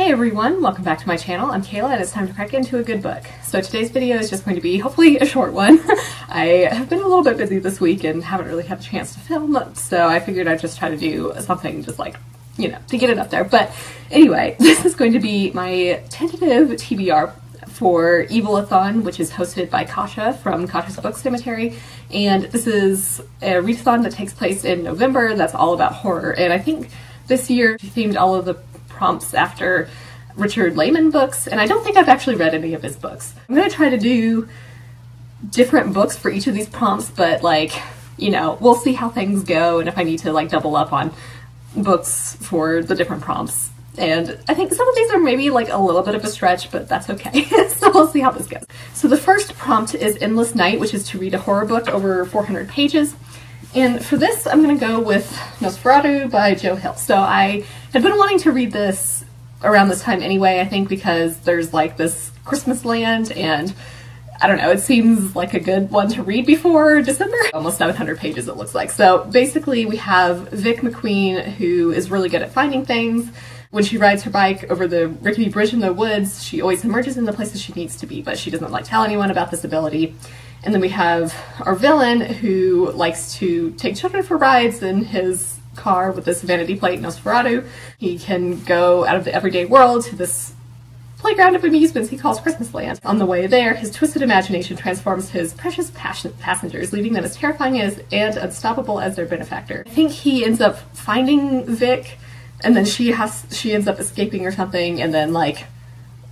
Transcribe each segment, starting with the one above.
Hey everyone, welcome back to my channel. I'm Kayla and it's time to crack into a good book. So today's video is just going to be hopefully a short one. I have been a little bit busy this week and haven't really had a chance to film, so I figured I'd just try to do something just like, you know, to get it up there. But anyway, this is going to be my tentative TBR for Evilathon, which is hosted by Kasha from Kasha's Book Cemetery. And this is a readathon that takes place in November that's all about horror. And I think this year she themed all of the prompts after Richard Lebbon books, and I don't think I've actually read any of his books. I'm gonna try to do different books for each of these prompts, but like, you know, we'll see how things go and if I need to like double up on books for the different prompts. And I think some of these are maybe like a little bit of a stretch, but that's okay. So we'll see how this goes. So the first prompt is Endless Night, which is to read a horror book over 400 pages. And for this, I'm going to go with Nosferatu by Joe Hill. So I had been wanting to read this around this time anyway, I think because there's like this Christmas land and I don't know, it seems like a good one to read before December. Almost 700 pages it looks like. So basically we have Vic McQueen, who is really good at finding things. When she rides her bike over the rickety bridge in the woods, she always emerges in the places she needs to be, but she doesn't like tell anyone about this ability. And then we have our villain, who likes to take children for rides in his car with this vanity plate Nosferatu. He can go out of the everyday world to this playground of amusements he calls Christmas Land. On the way there, his twisted imagination transforms his precious passengers, leaving them as terrifying as and unstoppable as their benefactor. I think he ends up finding Vic, and then she ends up escaping or something, and then like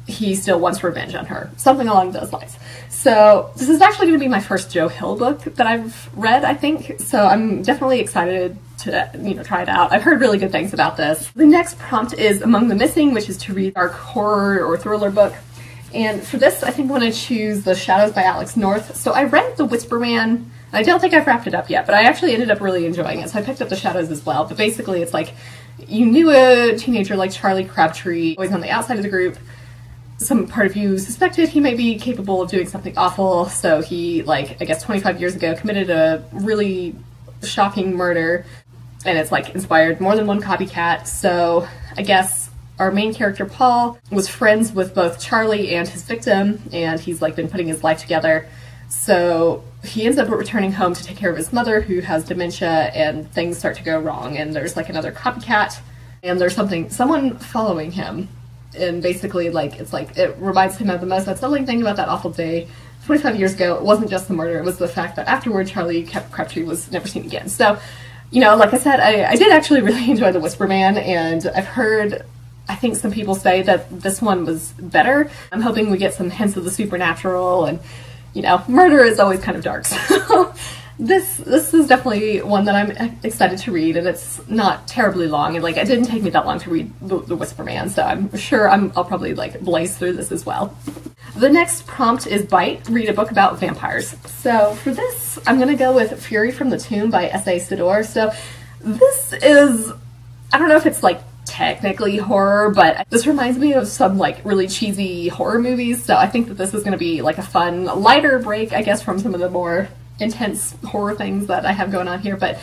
he still wants revenge on her. Something along those lines. So this is actually going to be my first Joe Hill book that I've read, I think. So I'm definitely excited to, you know, try it out. I've heard really good things about this. The next prompt is Among the Missing, which is to read a dark horror or thriller book. And for this, I think I'm going to choose The Shadows by Alex North. So I read The Whisper Man. I don't think I've wrapped it up yet, but I actually ended up really enjoying it. So I picked up The Shadows as well. But basically it's like, you knew a teenager like Charlie Crabtree, always on the outside of the group. Some part of you suspected he may be capable of doing something awful, so he, like, I guess 25 years ago committed a really shocking murder, and it's like inspired more than one copycat. So I guess our main character Paul was friends with both Charlie and his victim, and he's like been putting his life together. So he ends up returning home to take care of his mother, who has dementia, and things start to go wrong, and there's like another copycat, and there's someone following him. And basically, like, it's like, it reminds him of the most unsettling thing about that awful day 25 years ago. It wasn't just the murder, it was the fact that afterward Charlie Crabtree was never seen again. So, you know, like I said, I did actually really enjoy The Whisper Man, and I've heard, I think some people say that this one was better. I'm hoping we get some hints of the supernatural, and, you know, murder is always kind of dark. So this is definitely one that I'm excited to read, and it's not terribly long, and like it didn't take me that long to read The Whisper Man, so I'm sure I'll probably like blaze through this as well. The next prompt is Bite, read a book about vampires. So for this, I'm gonna go with Fury from the Tomb by S.A. Sidor. So this is, I don't know if it's like technically horror, but this reminds me of some like really cheesy horror movies, so I think that this is gonna be like a fun, lighter break, I guess, from some of the more intense horror things that I have going on here. But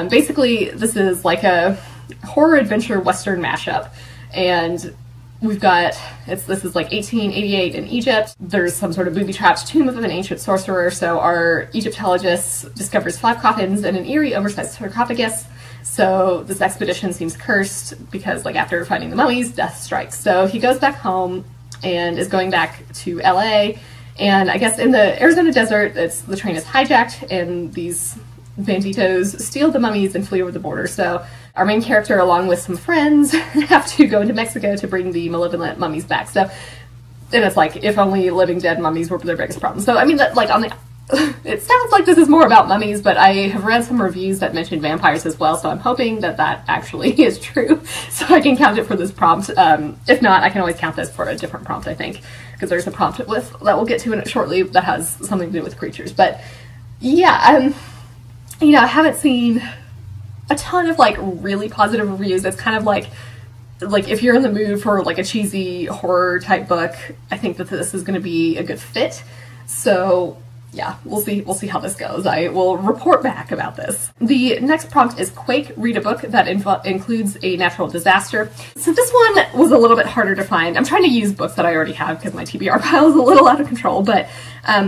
basically this is like a horror adventure western mashup, and we've got, this is like 1888 in Egypt. There's some sort of booby-trapped tomb of an ancient sorcerer, so our Egyptologist discovers 5 coffins and an eerie oversized sarcophagus. So this expedition seems cursed because like after finding the mummies, death strikes. So he goes back home and is going back to LA. And I guess in the Arizona desert, the train is hijacked, and these banditos steal the mummies and flee over the border. So our main character, along with some friends, have to go into Mexico to bring the malevolent mummies back. So, and it's like, if only living dead mummies were their biggest problem. So I mean, that, like on the, it sounds like this is more about mummies, but I have read some reviews that mention vampires as well, so I'm hoping that that actually is true, so I can count it for this prompt. If not, I can always count this for a different prompt, I think, because there's a prompt that we'll get to in it shortly that has something to do with creatures. But yeah, you know, I haven't seen a ton of like really positive reviews. It's kind of like if you're in the mood for like a cheesy horror type book, I think that this is going to be a good fit. So yeah, we'll see how this goes. I will report back about this. The next prompt is Quake, read a book that includes a natural disaster. So this one was a little bit harder to find. I'm trying to use books that I already have because my TBR pile is a little out of control, but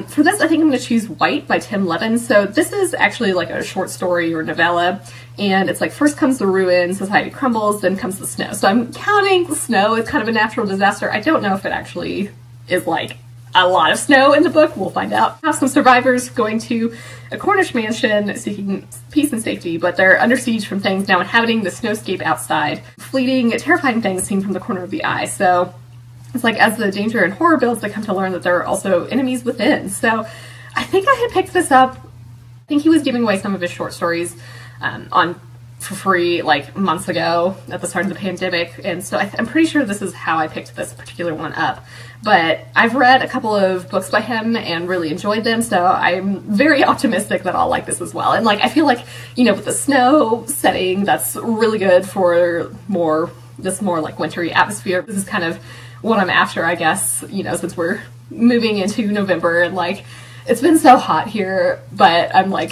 for this I think I'm going to choose White by Tim Lebbon. So this is actually like a short story or novella, and it's like first comes the ruin, society crumbles, then comes the snow. So I'm counting the snow as kind of a natural disaster. I don't know if it actually is like a lot of snow in the book. We'll find out. Have some survivors going to a Cornish mansion seeking peace and safety, but they're under siege from things now inhabiting the snowscape outside. Fleeting, terrifying things seen from the corner of the eye. So it's like as the danger and horror builds, they come to learn that there are also enemies within. So I think I had picked this up. I think he was giving away some of his short stories for free like months ago at the start of the pandemic, and so I'm pretty sure this is how I picked this particular one up. But I've read a couple of books by him and really enjoyed them, so I'm very optimistic that I'll like this as well. And like I feel like, you know, with the snow setting, that's really good for this more like wintry atmosphere. This is kind of what I'm after, I guess, you know, since we're moving into November and like it's been so hot here, but I'm like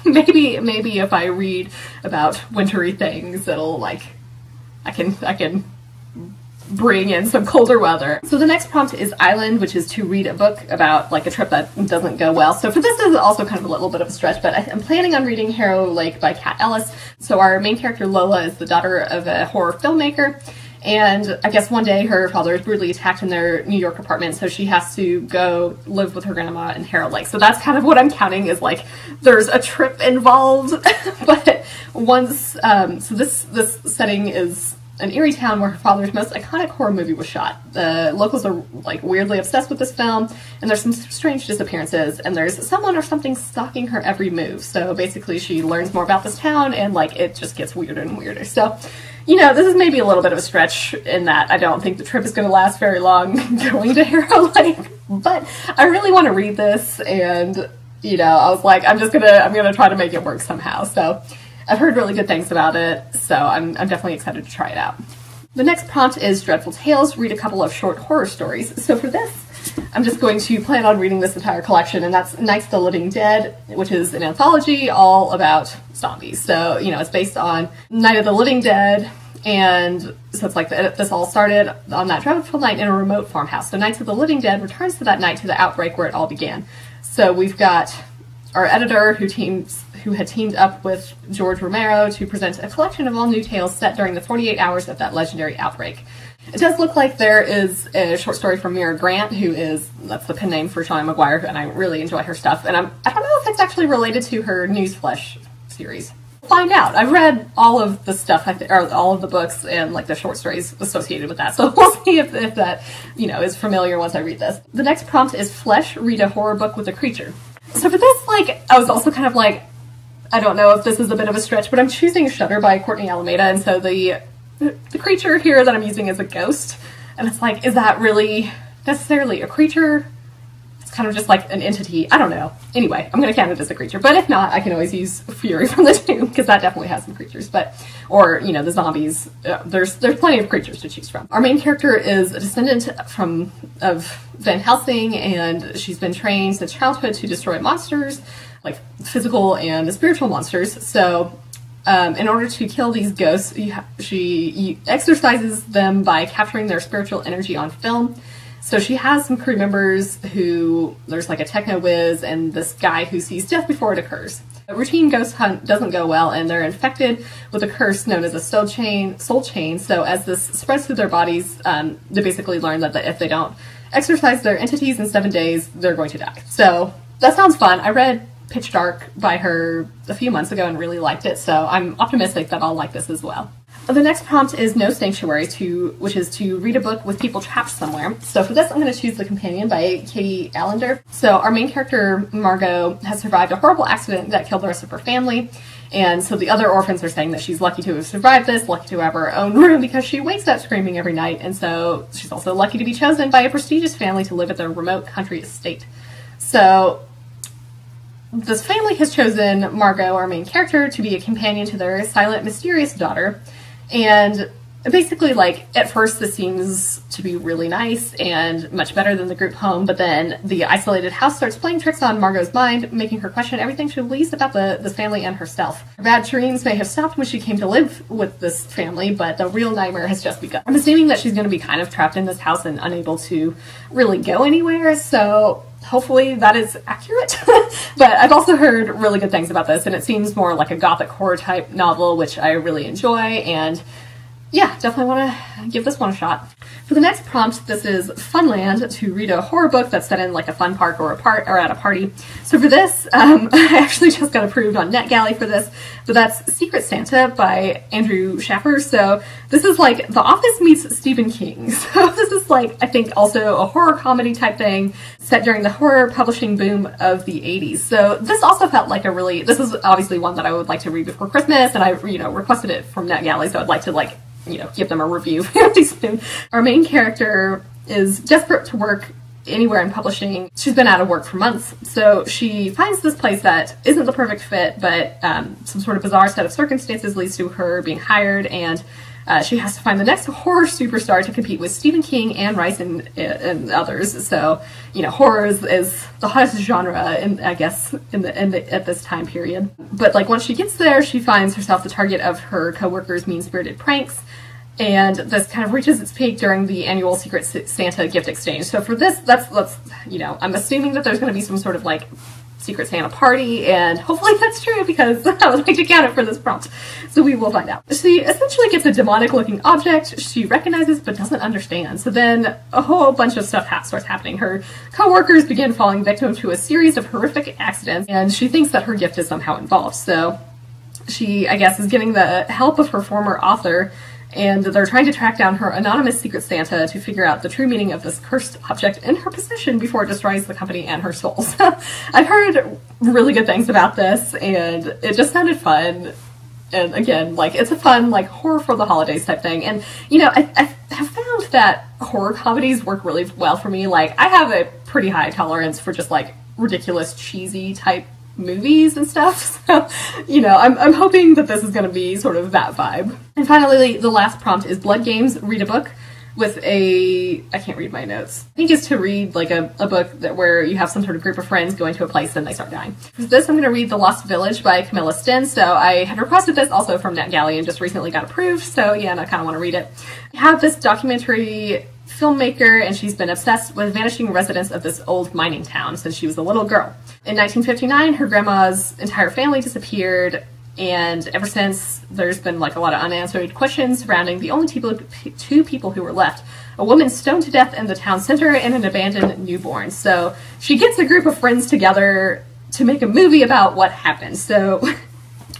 maybe if I read about wintry things, it'll like I can bring in some colder weather. So the next prompt is Island, which is to read a book about like a trip that doesn't go well. So for this is also kind of a little bit of a stretch, but I'm planning on reading Harrow Lake by Ellis. So our main character Lola is the daughter of a horror filmmaker, and I guess one day her father is brutally attacked in their New York apartment, so she has to go live with her grandma in Harrow Lake. So that's kind of what I'm counting is like there's a trip involved. But once so this setting is an eerie town where her father's most iconic horror movie was shot. The locals are like weirdly obsessed with this film, and there's some strange disappearances, and there's someone or something stalking her every move. So basically she learns more about this town, and like it just gets weirder and weirder. So, you know, this is maybe a little bit of a stretch in that I don't think the trip is going to last very long going to Harrow Lake, but I really want to read this, and you know, I was like, I'm gonna try to make it work somehow. So I've heard really good things about it, so I'm definitely excited to try it out. The next prompt is Dreadful Tales, read a couple of short horror stories. So for this, I'm just going to plan on reading this entire collection, and that's Nights of the Living Dead, which is an anthology all about zombies. So, you know, it's based on Night of the Living Dead, and so it's like this all started on that dreadful night in a remote farmhouse. So Nights of the Living Dead returns to that night, to the outbreak where it all began. So we've got our editor who had teamed up with George Romero to present a collection of all new tales set during the 48 hours of that legendary outbreak. It does look like there is a short story from Mira Grant, that's the pen name for Shawnee McGuire, and I really enjoy her stuff. And I don't know if it's actually related to her Newsflesh series. Find out. I've read all of the stuff, or all of the books and like the short stories associated with that. So we'll see if that, you know, is familiar once I read this. The next prompt is Flesh, read a horror book with a creature. So for this, like, I was also kind of like, I don't know if this is a bit of a stretch, but I'm choosing Shudder by Courtney Alameda, and so the creature here that I'm using is a ghost, and it's like, is that really necessarily a creature? It's kind of just like an entity. I don't know. Anyway, I'm going to count it as a creature, but if not, I can always use Fury from the Tomb, because that definitely has some creatures, or, you know, the zombies. There's plenty of creatures to choose from. Our main character is a descendant of Van Helsing, and she's been trained since childhood to destroy monsters, like physical and spiritual monsters. So in order to kill these ghosts, she exorcises them by capturing their spiritual energy on film. So she has some crew members there's like a techno whiz and this guy who sees death before it occurs. A routine ghost hunt doesn't go well, and they're infected with a curse known as a soul chain. So as this spreads through their bodies, they basically learn that if they don't exorcise their entities in 7 days, they're going to die. So that sounds fun. I read Pitch Dark by her a few months ago and really liked it, so I'm optimistic that I'll like this as well. The next prompt is No Sanctuary, which is to read a book with people trapped somewhere. So for this, I'm going to choose The Companion by Katie Alender. So our main character, Margot, has survived a horrible accident that killed the rest of her family. And so the other orphans are saying that she's lucky to have survived this, lucky to have her own room because she wakes up screaming every night. And so she's also lucky to be chosen by a prestigious family to live at their remote country estate. So this family has chosen Margot, our main character, to be a companion to their silent, mysterious daughter. And basically, like, at first this seems to be really nice and much better than the group home, but then the isolated house starts playing tricks on Margot's mind, making her question everything she believes about this family and herself. Her bad dreams may have stopped when she came to live with this family, but the real nightmare has just begun. I'm assuming that she's going to be kind of trapped in this house and unable to really go anywhere, so hopefully that is accurate. But I've also heard really good things about this, and it seems more like a gothic horror type novel, which I really enjoy, and yeah, definitely want to give this one a shot. For the next prompt, this is Funland, to read a horror book that's set in like a fun park or at a party. So for this, I actually just got approved on NetGalley for this, but that's Secret Santa by Andrew Shaffer. So this is like The Office meets Stephen King. So this is like, I think also a horror comedy type thing set during the horror publishing boom of the 80s. So this also felt like this is obviously one that I would like to read before Christmas, and I, requested it from NetGalley, so I'd like to give them a review fairly soon. Our main character is desperate to work anywhere in publishing. She's been out of work for months, so she finds this place that isn't the perfect fit, but some sort of bizarre set of circumstances leads to her being hired, and she has to find the next horror superstar to compete with Stephen King, Anne Rice, and others. So, horror is the hottest genre, I guess, at this time period. But like once she gets there, she finds herself the target of her coworkers' mean-spirited pranks, and this kind of reaches its peak during the annual Secret Santa gift exchange. So for this, I'm assuming that there's going to be some sort of like Secret Santa party, and hopefully that's true because I would like to count it for this prompt. So we will find out. She essentially gets a demonic looking object she recognizes but doesn't understand. So then a whole bunch of stuff starts happening. Her co-workers begin falling victim to a series of horrific accidents, and she thinks that her gift is somehow involved. So she, I guess, is getting the help of her former author, and they're trying to track down her anonymous Secret Santa to figure out the true meaning of this cursed object in her possession before it destroys the company and her soul. So I've heard really good things about this, and it just sounded fun. And again, like, it's a fun, like, horror for the holidays type thing. And, I have found that horror comedies work really well for me. Like, I have a pretty high tolerance for just, like, ridiculous, cheesy type movies and stuff, so I'm hoping that this is going to be sort of that vibe. And finally, the last prompt is Blood Games, read a book with I can't read my notes. I think it's to read like a book where you have some sort of group of friends going to a place and they start dying. For this, I'm going to read The Lost Village by Camilla Sten. So I had requested this also from NetGalley and just recently got approved, so yeah, and I kind of want to read it. I have this documentary filmmaker, and she's been obsessed with vanishing residents of this old mining town since she was a little girl. In 1959, her grandma's entire family disappeared, and ever since, there's been like a lot of unanswered questions surrounding the only two people who were left. A woman stoned to death in the town center and an abandoned newborn. So she gets a group of friends together to make a movie about what happened. So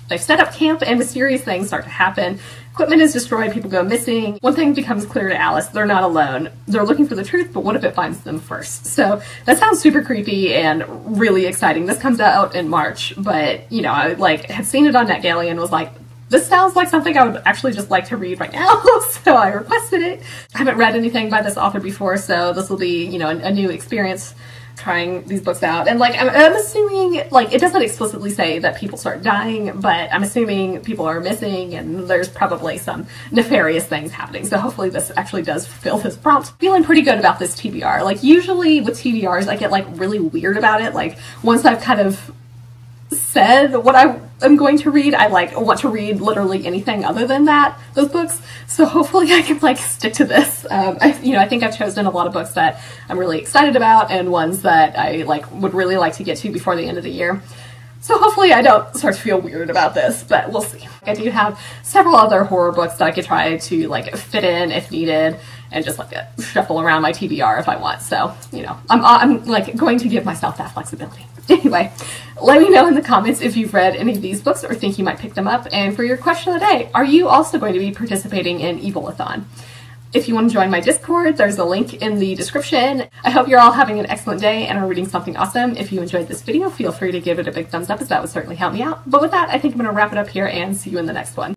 they've set up camp and mysterious things start to happen. Equipment is destroyed, people go missing. One thing becomes clear to Alice: they're not alone. They're looking for the truth, but what if it finds them first? So that sounds super creepy and really exciting. This comes out in March, but I had seen it on NetGalley and was like, this sounds like something I would actually just like to read right now. So I requested it. I haven't read anything by this author before, so this will be, a new experience trying these books out. And I'm assuming, it doesn't explicitly say that people start dying, but I'm assuming people are missing and there's probably some nefarious things happening. So hopefully this actually does fulfill this prompt. Feeling pretty good about this TBR. Usually with TBRs I get really weird about it. Once I've kind of said what I am going to read, I want to read literally anything other than those books. So hopefully I can stick to this. I think I've chosen a lot of books that I'm really excited about and ones that I would really like to get to before the end of the year. So hopefully I don't start to feel weird about this, but we'll see. I do have several other horror books that I could try to fit in if needed and just shuffle around my TBR if I want. So, I'm going to give myself that flexibility. Anyway, let me know in the comments if you've read any of these books or think you might pick them up. And for your question of the day, are you also going to be participating in Evilathon? If you want to join my Discord, there's a link in the description. I hope you're all having an excellent day and are reading something awesome. If you enjoyed this video, feel free to give it a big thumbs up, as that would certainly help me out. But with that, I think I'm going to wrap it up here and see you in the next one.